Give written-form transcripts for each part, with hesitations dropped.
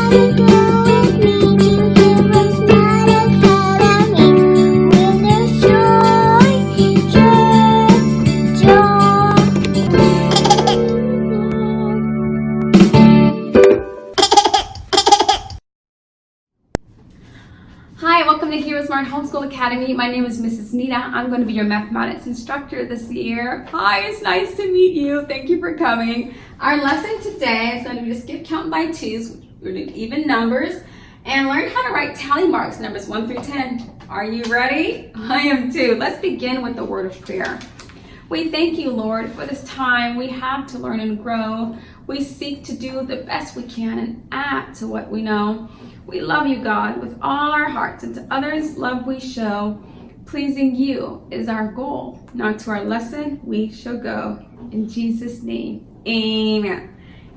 Hi, welcome to HeroesMart Home School Academy. My name is Mrs. Nita. I'm going to be your mathematics instructor this year. Hi, it's nice to meet you. Thank you for coming. Our lesson today is going to be to skip count by twos. We're going to do even numbers and learn how to write tally marks, numbers 1 through 10. Are you ready? I am too. Let's begin with the word of prayer. We thank you, Lord, for this time we have to learn and grow. We seek to do the best we can and add to what we know. We love you, God, with all our hearts, and to others love we show. Pleasing you is our goal. Now to our lesson we shall go. In Jesus' name, amen.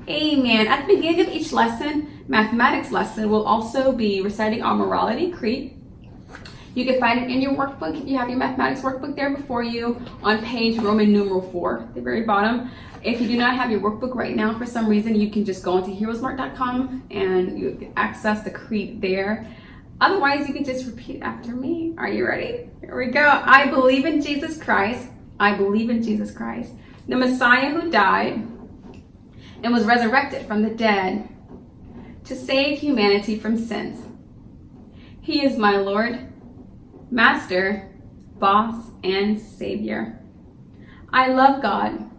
Amen. At the beginning of each lesson, mathematics lesson, we'll also be reciting our morality creed. You can find it in your workbook. You have your mathematics workbook there before you on page Roman numeral 4, the very bottom. If you do not have your workbook right now for some reason, you can just go onto HeroesMart.com and you can access the creed there. Otherwise, you can just repeat after me. Are you ready? Here we go. I believe in Jesus Christ. I believe in Jesus Christ, the Messiah who died and was resurrected from the dead to save humanity from sins. He is my Lord, Master, Boss, and Savior. I love God.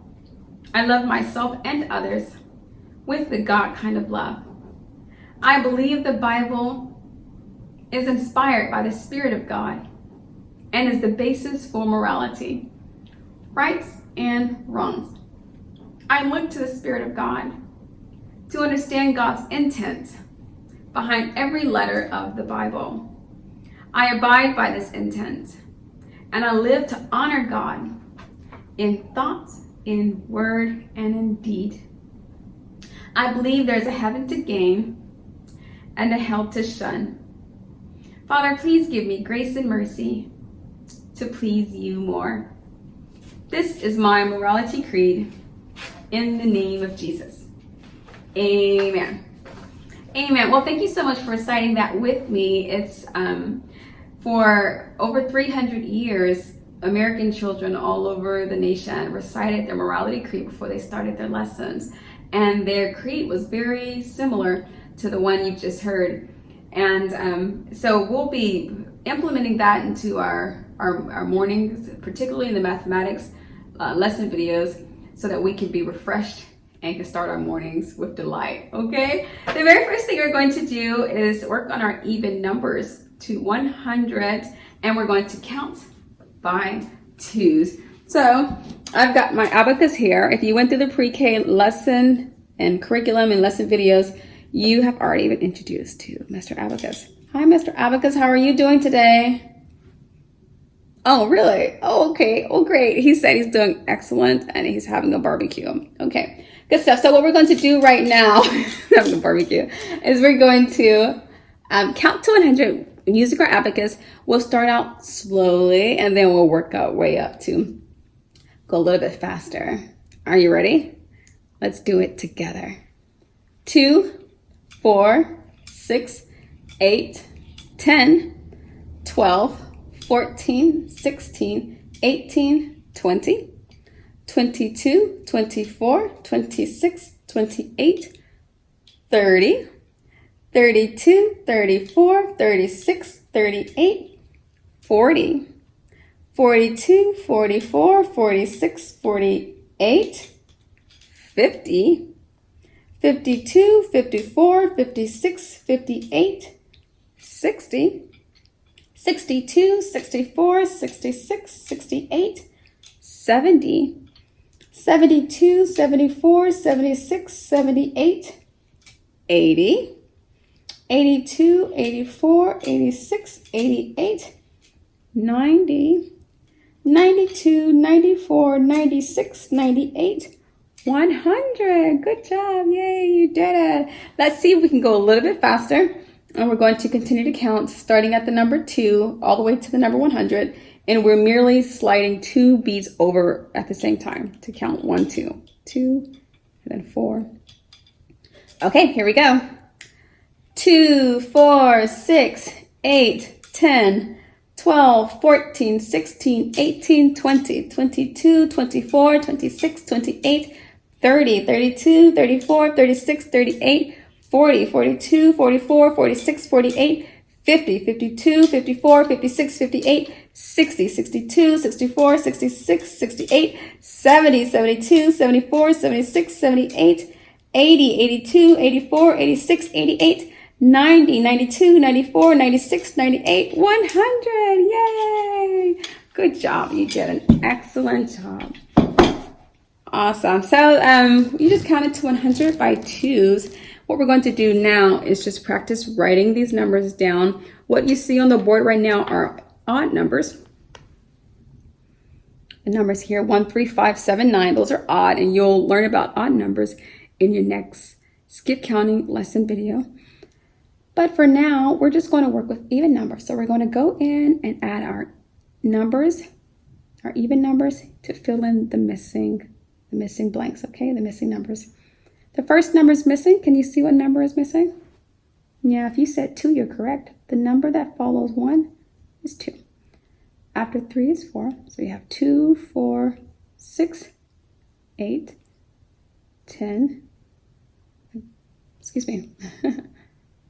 I love myself and others with the God kind of love. I believe the Bible is inspired by the Spirit of God and is the basis for morality, rights and wrongs. I look to the Spirit of God to understand God's intent behind every letter of the Bible. I abide by this intent, and I live to honor God in thought, in word, and in deed. I believe there's a heaven to gain and a hell to shun. Father, please give me grace and mercy to please you more. This is my morality creed in the name of Jesus. Amen. Amen. Well, thank you so much for reciting that with me. It's for over 300 years, American children all over the nation recited their morality creed before they started their lessons. And their creed was very similar to the one you just heard. And so we'll be implementing that into our mornings, particularly in the mathematics lesson videos, so that we can be refreshed and can start our mornings with delight, okay? The very first thing we're going to do is work on our even numbers to 100, and we're going to count by twos. So I've got my abacus here. If you went through the pre-K lesson and curriculum and lesson videos, you have already been introduced to Mr. Abacus. Hi, Mr. Abacus. How are you doing today? Oh, really? Oh, okay. Oh, great. He said he's doing excellent and he's having a barbecue. Okay, good stuff. So what we're going to do right now, having a barbecue, is we're going to count to 100 using our abacus. We'll start out slowly and then we'll work our way up to go a little bit faster. Are you ready? Let's do it together. 2, 4, 6, 8, 10, 12, 14, 16, 18, 20, 22, 24, 26, 28, 30, 32, 34, 36, 38, 40, 42, 44, 46, 48, 50, 52, 54, 56, 58, 60, 62, 64, 66, 68, 70, 72, 74, 76, 78, 80, 82, 84, 86, 88, 90, 92, 94, 96, 98, 100. Good job. Yay, you did it. Let's see if we can go a little bit faster. And we're going to continue to count starting at the number 2 all the way to the number 100. And we're merely sliding 2 beats over at the same time to count 1, 2, 2, and then 4. Okay, here we go. 2, 4, 6, 8, 10, 12, 14, 16, 18, 20, 22, 24, 26, 28, 30, 32, 34, 36, 38, 40, 42, 44, 46, 48, 50, 52, 54, 56, 58, 60, 62, 64, 66, 68, 70, 72, 74, 76, 78, 80, 82, 84, 86, 88, 90, 92, 94, 96, 98, 100. Yay! Good job. You did an excellent job. Awesome. So you just counted to 100 by twos. What we're going to do now is just practice writing these numbers down. What you see on the board right now are odd numbers. The numbers here, 1, 3, 5, 7, 9, those are odd, and you'll learn about odd numbers in your next skip counting lesson video. But for now, we're just going to work with even numbers. So we're going to go in and add our numbers, our even numbers, to fill in the missing blanks, okay? The missing numbers. The first number is missing. Can you see what number is missing? Yeah, if you said 2, you're correct. The number that follows 1 is 2. After 3 is 4. So you have 2, 4, 6, 8, 10. Excuse me.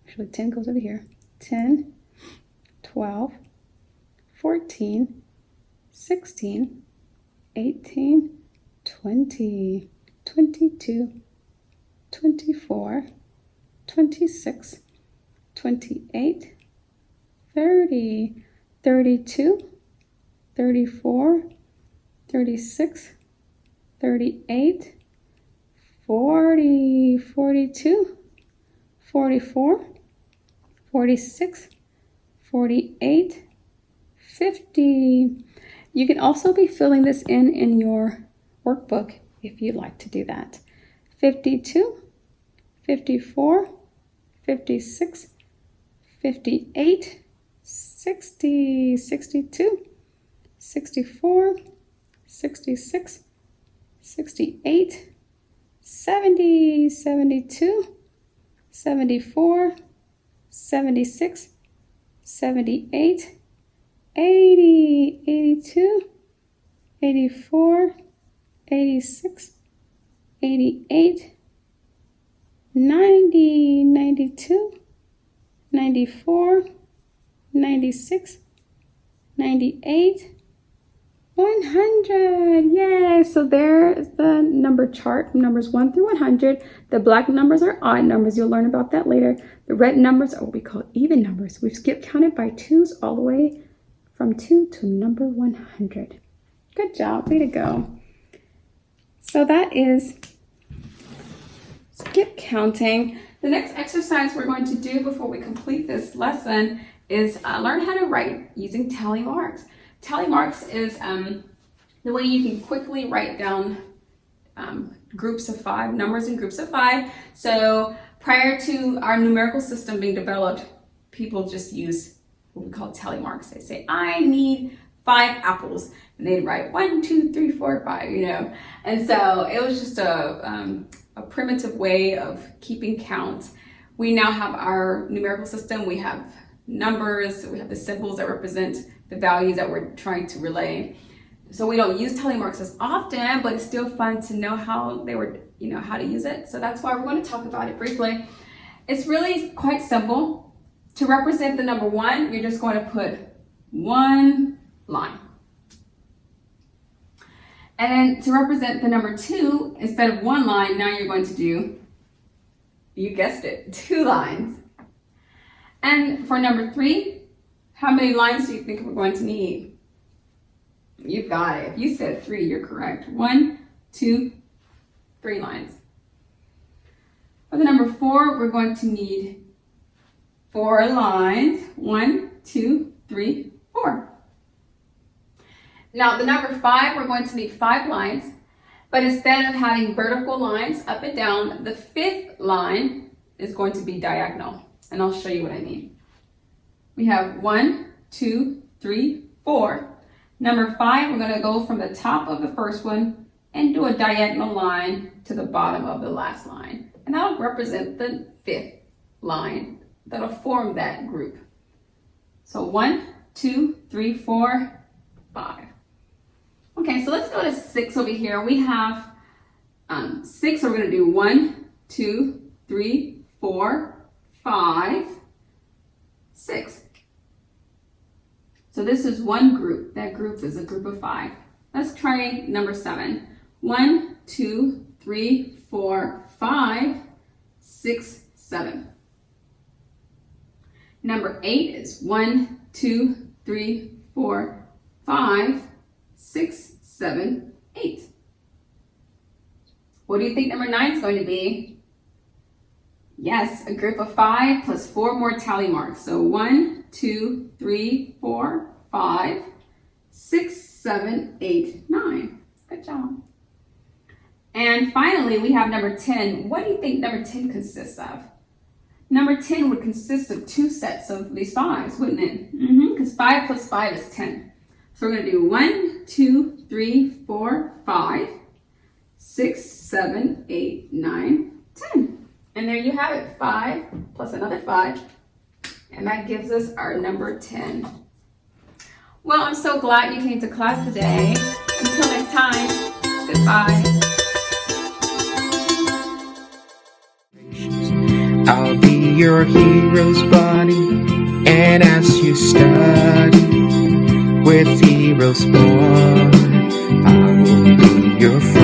Actually, 10 goes over here. 10, 12, 14, 16, 18, 20, 22, 24, 26, 28, 30, 32, 34, 36, 38, 40, 42, 44, 46, 48, 50. You can also be filling this in your workbook if you'd like to do that. 52, 54, 56, 58, 60, 62, 64, 66, 68, 70, 72, 74, 76, 78, 80, 82, 84, 86, 88, 90, 92, 94, 96, 98, 100. Yay! So there's the number chart, numbers 1 through 100. The black numbers are odd numbers. You'll learn about that later. The red numbers are what we call even numbers. We've skip counted by twos all the way from 2 to number 100. Good job. Way to go. So that is skip counting. The next exercise we're going to do before we complete this lesson is learn how to write using tally marks. Tally marks is the way you can quickly write down groups of 5, numbers in groups of 5. So prior to our numerical system being developed, people just use what we call tally marks. They say, I need 5 apples, and they'd write 1, 2, 3, 4, 5, you know. And so it was just a primitive way of keeping count. We now have our numerical system. We have numbers, we have the symbols that represent the values that we're trying to relay. So we don't use tally marks as often, but it's still fun to know how they were, how to use it. So that's why we're going to talk about it briefly. It's really quite simple. To represent the number 1, you're just going to put 1 line. And then to represent the number 2, instead of 1 line, now you're going to do, you guessed it, 2 lines. And for number 3, how many lines do you think we're going to need? You got it. If you said 3, you're correct. 1, 2, 3 lines. For the number 4, we're going to need 4 lines. 1, 2, 3, 4. Now the number 5, we're going to need 5 lines, but instead of having vertical lines up and down, the 5th line is going to be diagonal. And I'll show you what I mean. We have 1, 2, 3, 4. Number 5, we're going to go from the top of the first one and do a diagonal line to the bottom of the last line. And that'll represent the 5th line that'll form that group. So 1, 2, 3, 4, 5. Okay, so let's go to 6 over here. We have 6, so we're going to do 1, 2, 3, 4, 5, 6. So this is one group. That group is a group of 5. Let's try number 7. 1, 2, 3, 4, 5, 6, 7. Number 8 is 1, 2, 3, 4, 5, 6, 7, 8. What do you think number 9 is going to be? Yes, a group of 5 plus 4 more tally marks. So 1, 2, 3, 4, 5, 6, 7, 8, 9. Good job. And finally, we have number 10. What do you think number 10 consists of? Number 10 would consist of 2 sets of these 5s, wouldn't it? Because 5 plus 5 is 10. So we're going to do 1, 2, 3, 4, 5, 6, 7, 8, 9, 10. And there you have it, 5 plus another 5. And that gives us our number 10. Well, I'm so glad you came to class today. Until next time, goodbye. I'll be your hero's buddy, and as you study with HeroesMart, I will be your friend.